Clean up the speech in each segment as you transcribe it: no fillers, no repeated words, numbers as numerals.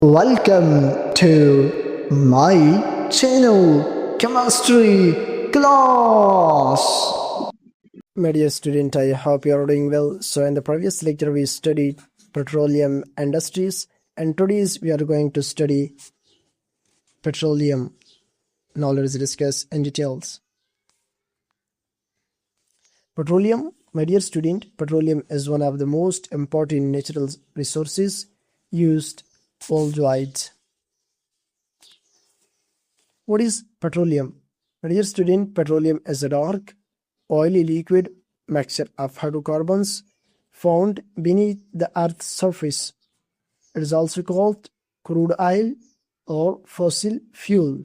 Welcome to my channel, Chemistry Class. My dear student, I hope you are doing well. So in the previous lecture, we studied petroleum industries, and today we are going to study petroleum. Now let us discuss in details. Petroleum, my dear student, petroleum is one of the most important natural resources used worldwide. What is petroleum? My dear student, petroleum is a dark, oily liquid mixture of hydrocarbons found beneath the Earth's surface. It is also called crude oil or fossil fuel.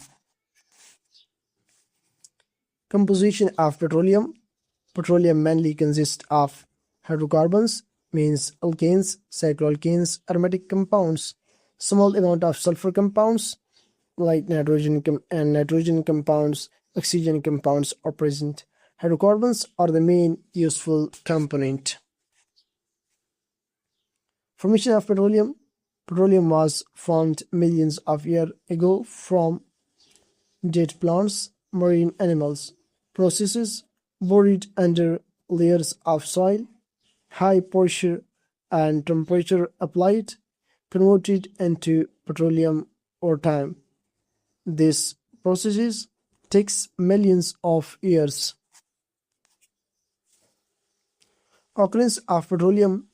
Composition of petroleum. Petroleum mainly consists of hydrocarbons, means alkanes, cycloalkanes, aromatic compounds. Small amount of sulfur compounds like nitrogen compounds, oxygen compounds are present. Hydrocarbons are the main useful component. Formation of petroleum. Petroleum was formed millions of years ago from dead plants, marine animals, processes buried under layers of soil, high pressure and temperature applied, converted into petroleum over time. This process takes millions of years. Occurrence of petroleum.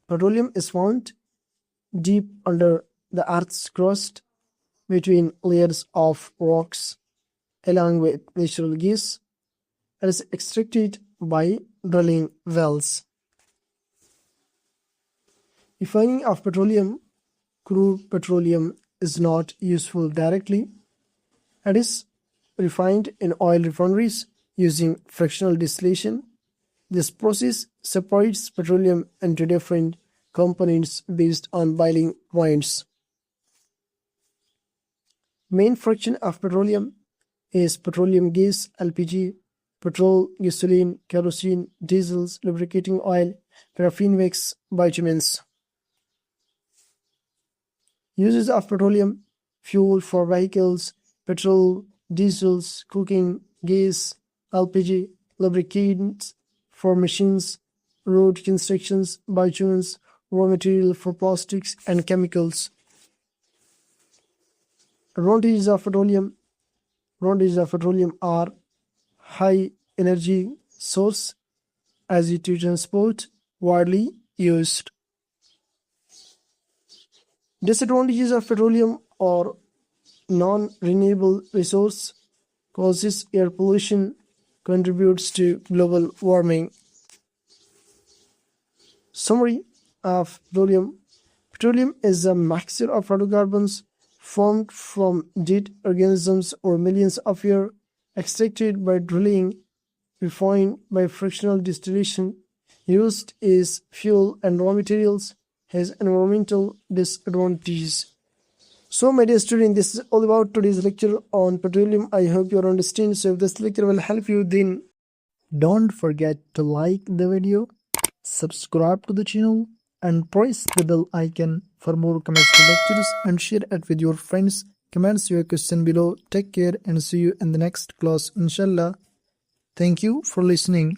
Petroleum is found deep under the Earth's crust, between layers of rocks, along with natural gas. It is extracted by drilling wells. Refining of petroleum. Crude petroleum is not useful directly. It is refined in oil refineries using fractional distillation. This process separates petroleum into different components based on boiling points. Main fraction of petroleum is petroleum gas, LPG, petrol, gasoline, kerosene, diesels, lubricating oil, paraffin wax, bitumens. Uses of petroleum. Fuel for vehicles, petrol, diesels, cooking, gas, LPG, lubricants for machines, road constructions, bitumens, raw material for plastics and chemicals. Advantages of petroleum. Advantages of petroleum are high energy source, easy to transport, widely used. Disadvantages of petroleum are non-renewable resource, causes air pollution, contributes to global warming. Summary of petroleum. Petroleum is a mixture of hydrocarbons formed from dead organisms over millions of years, extracted by drilling, refined by fractional distillation, used as fuel and raw materials, has environmental disadvantages. So my dear student, this is all about today's lecture on petroleum. I hope you understand. So if this lecture will help you, then don't forget to like the video, subscribe to the channel, and press the bell icon for more chemistry lectures, and share it with your friends. Comments your question below. Take care and see you in the next class, inshallah. Thank you for listening.